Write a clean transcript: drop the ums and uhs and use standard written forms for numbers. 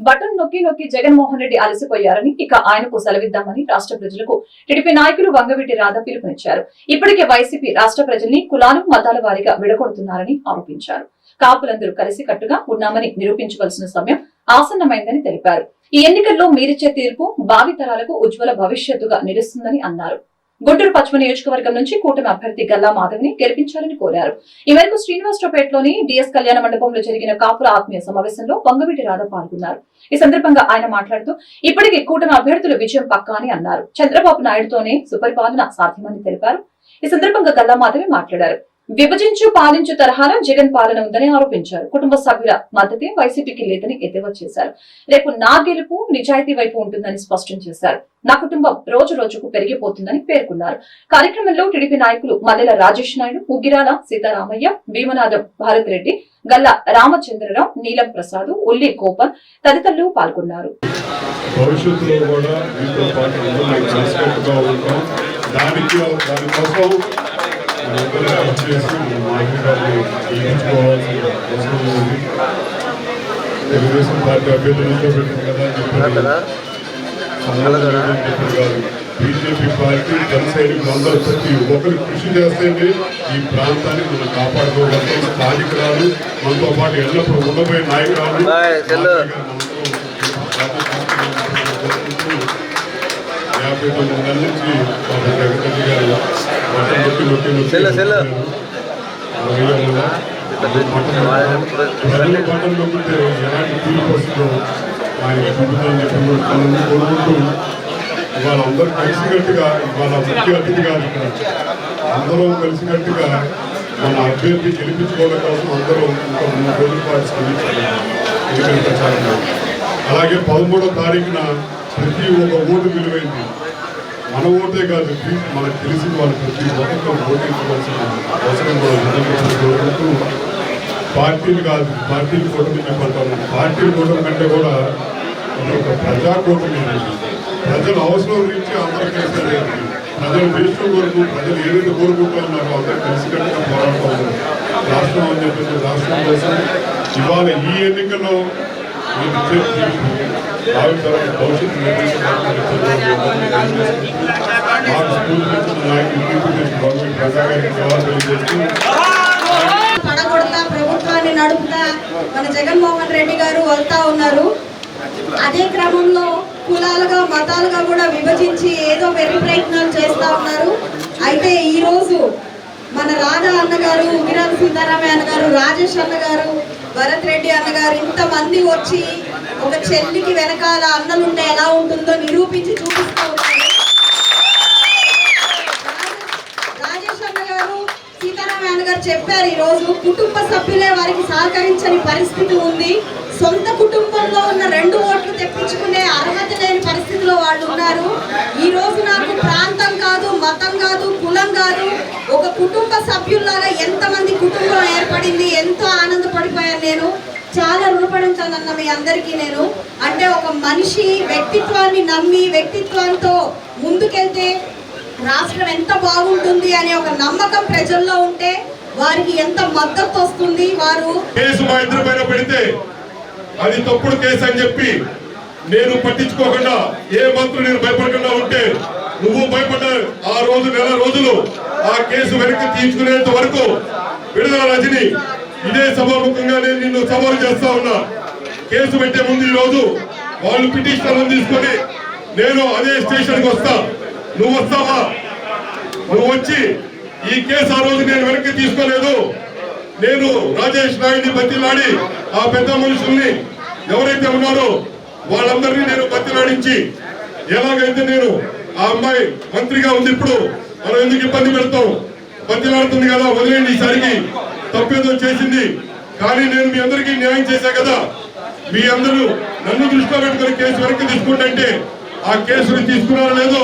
Button నొక్కి నొక్కి జగన్మోహన్ రెడ్డి అలసిపోయారని ఇక ఆయనకు సెలవిద్దామని రాష్ట్ర ప్రజలకు టీడీపీ నాయకులు వంగవీటి రాధ పిలుపునిచ్చారు. ఇప్పటికే వైసీపీ రాష్ట్ర ప్రజల్ని కులాలు మతాల వారీగా విడగొడుతున్నారని ఆరోపించారు. కాపులందరూ కలిసి కట్టుగా ఉన్నామని నిరూపించవలసిన సమయం ఆసన్నమైందని తెలిపారు. ఈ ఎన్నికల్లో మీరిచ్చే తీర్పు భావితరాలకు ఉజ్వల భవిష్యత్తుగా నిలుస్తుందని అన్నారు. గుంటూరు పశ్చిమ నియోజకవర్గం నుంచి కూటమి అభ్యర్థి గల్లా మాధవిని గెలిపించాలని కోరారు. ఈ మేరకు శ్రీనివాసరావుపేటలోని డిఎస్ కళ్యాణ మండపంలో జరిగిన కాపుల ఆత్మీయ సమావేశంలో వంగవీటి రాధ పాల్గొన్నారు. ఈ సందర్భంగా ఆయన మాట్లాడుతూ ఇప్పటికే కూటమి అభ్యర్థుల విజయం పక్కా అని అన్నారు. చంద్రబాబు నాయుడుతోనే సుపరిపాలన సాధ్యమని తెలిపారు. ఈ సందర్భంగా గల్లా మాధవి మాట్లాడారు. విభజించు పాలించు తరహాలో జగన్ పాలన ఉందని ఆరోపించారు. కుటుంబ సభ్యుల మద్దతే వైసీపీకి లేదని ఎద్దేవా చేశారు. రేపు నా గెలుపు నిజాయితీ వైపు ఉంటుందని స్పష్టం చేశారు. నా కుటుంబం రోజు రోజుకు పెరిగిపోతుందని పేర్కొన్నారు. కార్యక్రమంలో టీడీపీ నాయకులు మల్లెల రాజేష్ నాయుడు, ఉగ్గిరాల సీతారామయ్య, భీమనాథం భారత్ రెడ్డి, గల్లా రామచంద్రరావు, నీలం ప్రసాద్, ఉల్లి గోపాల్ తదితరులు పాల్గొన్నారు. తెలుగుదేశం పార్టీ అభ్యర్థులతో పెట్టింది కదా బీజేపీ పార్టీ జనసైనికులు అందరూ ప్రతి ఒక్కరు కృషి చేస్తేనే ఈ ప్రాంతాన్ని మనం కాపాడుకోగలుగుతాం. స్థానికురాలు మనతో పాటు ఎల్లప్పుడూ ఉండబోయే నాయకురాలు 59 నెలల నుంచి జగన్ గారు ప్రజల పంటలు నొక్కితే ఎలాంటి కూలి పరిస్థితులు ఆయన చూపుతామని చెప్పి కోరుకుంటూ ఇవాళ అందరూ కలిసికట్టుగా ఇవాళ ముఖ్య అతిథి గారు ఇక్కడ అందరూ కలిసికట్టుగా మన అభ్యర్థి గెలిపించుకోవడం కోసం అందరూ ఇంకా 3 రోజుల పాటు ఎన్నికల ప్రచారంలో అలాగే 13వ తారీఖున ప్రతి ఒక్క ఓటు విలువైంది. మన ఓటే కాదు, మనకు తెలిసిన వాళ్ళు ప్రతి ఒక్కరు ఓటించవలసిన అవసరం కోరుకుంటూ పార్టీలు కాదు, పార్టీలు కూటమి చెప్పంటారు. పార్టీల కూటమి కంటే కూడా ఇది ఒక ప్రజా కూటమి. ప్రజల అవసరం నుంచి అందరూ కలిసి ప్రజల దేశం వరకు ప్రజలు ఏదైతే కోరుకుంటూ ఉన్నారో అందరూ కలిసికట్టుగా పోరాడుతూ ఉన్నారు. రాష్ట్రం అని చెప్పేసి రాష్ట్రం కోసం ఇవాళ ఈ ఎన్నికల్లో భవిష్యత్తు పడగొడతా ప్రభుత్వాన్ని నడుపుతా మన జగన్మోహన్ రెడ్డి గారు వెళ్తా ఉన్నారు. అదే క్రమంలో కులాలుగా మతాలుగా కూడా విభజించి ఏదో వెర్రి ప్రయత్నాలు చేస్తా ఉన్నారు. అయితే ఈ రోజు మన రాధా అన్నగారు, ఉగ్గిరాల సీతారామయ్య అన్నగారు, రాజేష్ అన్నగారు, భరత్ రెడ్డి అన్నగారు ఇంతమంది వచ్చి ఒక చెల్లికి వెనకాల అన్నలుంటే ఎలా ఉంటుందో నిరూపించి చూపిస్తూ ఉన్నారు. రాజేష్ అన్నగారు, సీతారామయ్య అన్నగారు చెప్పారు, ఈ రోజు కుటుంబ సభ్యులే వారికి సహకరించని పరిస్థితి ఉంది. సొంత కుటుంబంలో ఉన్న 2 ఓట్లు తెప్పించుకునే అర్హత లేని పరిస్థితిలో వాళ్ళు ఉన్నారు. ఈ రోజు నాకు ప్రాంతం కాదు, మతం కాదు, కులం కాదు, ఒక కుటుంబ సభ్యుల్లాగా ఎంతమంది కుటుంబం ఏర్పడింది. ఎంతో ఆనందపడిపోయాను. నేను చాలా రుణపడించానన్న మీ అందరికీ నేను. అంటే ఒక మనిషి వ్యక్తిత్వాన్ని నమ్మి వ్యక్తిత్వంతో ముందుకెళ్తే రాష్ట్రం ఎంత బాగుంటుంది అనే ఒక నమ్మకం ప్రజల్లో ఉంటే వారికి ఎంత మద్దతు వస్తుంది. వారు కేసు మా ఇద్దరి పైన పెడితే అది తప్పుడు కేసు అని చెప్పి నేను పట్టించుకోకుండా ఏ మంత్రులు నేను భయపడకుండా ఉంటే నువ్వు భయపడ్డ ఆ రోజు 1 రోజులు ఆ కేసు వెనక్కి తీర్చుకునేంత వరకు విడుదల రజని ఇదే సభాముఖంగా నేను నిన్ను సవాలు చేస్తా ఉన్నా. కేసు పెట్టే ముందు ఈ రోజు వాళ్ళు పిటిషన్ తీసుకొని నేను అదే స్టేషన్కి వస్తా, నువ్వు వస్తావా? నువ్వు వచ్చి ఈ కేసు ఆ రోజు నేను వెనక్కి తీసుకోలేదు, నేను రాజేష్ నాయుడిని బతిలాడి ఆ పెద్ద మనుషుల్ని ఎవరైతే ఉన్నారో వాళ్ళందరినీ నేను బతిలాడించి ఎలాగైతే నేను ఆ అమ్మాయి మంత్రిగా ఉంది, ఇప్పుడు మనం ఎందుకు ఇబ్బంది పెడతాం, బతిలాడుతుంది కదా, వదిలేండి, ఈసారికి తప్పేదో చేసింది, కానీ నేను మీ అందరికీ న్యాయం చేశా కదా, మీ అందరూ నన్ను దృష్టిలో పెట్టుకుని కేసు వెనక్కి తీసుకుంటే ఆ కేసుని తీసుకున్నారో లేదో